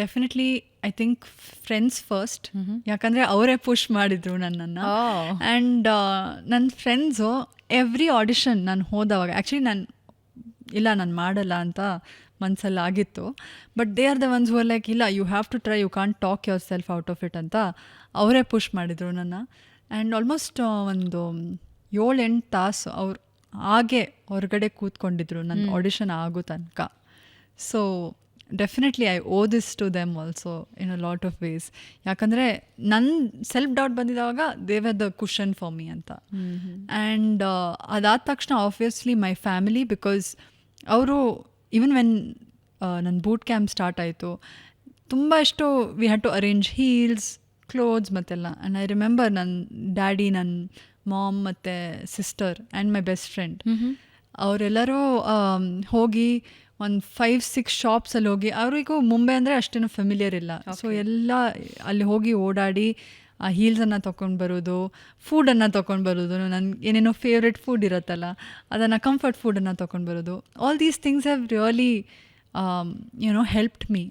Definitely I think friends first. ಯಾಕಂದರೆ ಅವರೇ push ಮಾಡಿದರು ನನ್ನನ್ನು. ಆ್ಯಂಡ್ ನನ್ನ ಫ್ರೆಂಡ್ಸು ಎವ್ರಿ ಆಡಿಷನ್ ನಾನು ಹೋದವಾಗ ಆ್ಯಕ್ಚುಲಿ ನಾನು ಮಾಡಲ್ಲ ಅಂತ ಮನಸ್ಸಲ್ಲಿ ಆಗಿತ್ತು. But they are the ones who are like ಇಲ್ಲ you have to try, you can't talk yourself out of it ಅಂತ ಅವರೇ ಪುಷ್ ಮಾಡಿದರು ನನ್ನ. ಆ್ಯಂಡ್ ಆಲ್ಮೋಸ್ಟ್ ಒಂದು 7-8 ತಾಸು ಅವ್ರು ಹಾಗೆ ಹೊರಗಡೆ ಕೂತ್ಕೊಂಡಿದ್ರು ನನ್ನ ಆಡಿಷನ್ ಆಗೋ ತನಕ. So definitely I owe this to them also in a lot of ways. ಯಾಕಂದರೆ ನನ್ನ ಸೆಲ್ಫ್ ಡೌಟ್ ಬಂದಿದ್ದಾಗ they were the cushion for me ಅಂತ. ಆ್ಯಂಡ್ ಅದಾದ ತಕ್ಷಣ ಆಬ್ವಿಯಸ್ಲಿ ಮೈ ಫ್ಯಾಮಿಲಿ, ಬಿಕಾಸ್ ಅವರು ಈವನ್ ವೆನ್ ನನ್ನ ಬೂಟ್ ಕ್ಯಾಂಪ್ ಸ್ಟಾರ್ಟ್ ಆಯಿತು, ತುಂಬ ಎಷ್ಟು we had to arrange heels, clothes ಮತ್ತೆಲ್ಲ. ಆ್ಯಂಡ್ ಐ ರಿಮೆಂಬರ್ ನನ್ನ ಡ್ಯಾಡಿ, ನನ್ನ ಮಾಮ್ ಮತ್ತು sister and my best friend ಅವರೆಲ್ಲರೂ ಹೋಗಿ ಒಂದು 5-6 ಶಾಪ್ಸಲ್ಲಿ ಹೋಗಿ, ಅವರಿಗೂ ಮುಂಬೈ ಅಂದರೆ ಅಷ್ಟೇನು ಫೆಮಿಲಿಯರ್ ಇಲ್ಲ. ಸೊ ಎಲ್ಲ ಅಲ್ಲಿ ಹೋಗಿ ಓಡಾಡಿ ಆ ಹೀಲ್ಸನ್ನು ತೊಗೊಂಡು ಬರೋದು, ಫುಡನ್ನು ತೊಗೊಂಡು ಬರೋದು, ನನ್ನ ಏನೇನೋ ಫೇವ್ರೆಟ್ ಫುಡ್ ಇರುತ್ತಲ್ಲ ಅದನ್ನು, ಕಂಫರ್ಟ್ ಫುಡನ್ನು ತೊಗೊಂಡು ಬರೋದು. All these things have really helped me